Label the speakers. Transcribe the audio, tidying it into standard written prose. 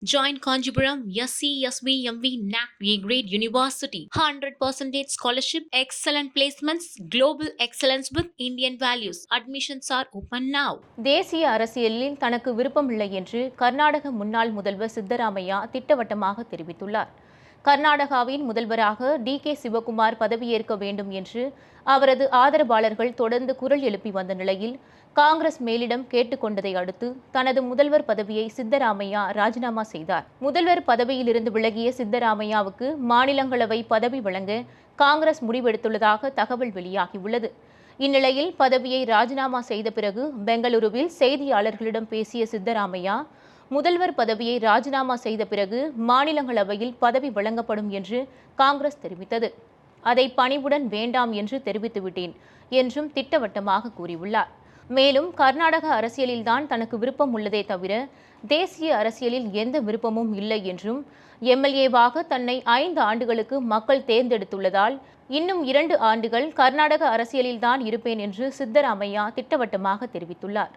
Speaker 1: Join Kanjipuram SCSVMV NAC A-Grade University. 100% scholarship, excellent placements, global excellence with Indian values. Admissions are open now.
Speaker 2: தேசிய அரசியலில் தனக்கு விருப்பமில்லை என்று கர்நாடக முன்னாள் முதல்வர் சித்தராமையா திட்டவட்டமாக தெரிவித்துள்ளார். கர்நாடகாவின் முதல்வராக டி.கே. சிவகுமார் பதவியேற்க வேண்டும் என்று அவரது ஆதரவாளர்கள் தொடர்ந்து குரல் எழுப்பி வந்த நிலையில் காங்கிரஸ் மேலிடம் கேட்டுக்கொண்டதை அடுத்து தனது முதல்வர் பதவியை சித்தராமையா ராஜினாமா செய்தார். முதல்வர் பதவியிலிருந்து விலகிய சித்தராமையாவுக்கு மாநிலங்களவை பதவி வழங்க காங்கிரஸ் முடிவெடுத்துள்ளதாக தகவல் வெளியாகியுள்ளது. இந்நிலையில் பதவியை ராஜினாமா செய்த பிறகு பெங்களூருவில் செய்தியாளர்களிடம் பேசிய சித்தராமையா, முதல்வர் பதவியை ராஜினாமா செய்த பிறகு மாநிலங்களவையில் பதவி வழங்கப்படும் என்று காங்கிரஸ் தெரிவித்தது. அதை பணிவுடன் வேண்டாம் என்று தெரிவித்துவிட்டேன் என்றும் திட்டவட்டமாக கூறியுள்ளார். மேலும் கர்நாடக அரசியலில்தான் தனக்கு விருப்பம் உள்ளதே தவிர தேசிய அரசியலில் எந்த விருப்பமும் இல்லை என்றும், எம்எல்ஏவாக தன்னை 5 ஆண்டுகளுக்கு மக்கள் தேர்ந்தெடுத்துள்ளதால் இன்னும் 2 ஆண்டுகள் கர்நாடக அரசியலில்தான் இருப்பேன் என்று சித்தராமையா திட்டவட்டமாக தெரிவித்துள்ளார்.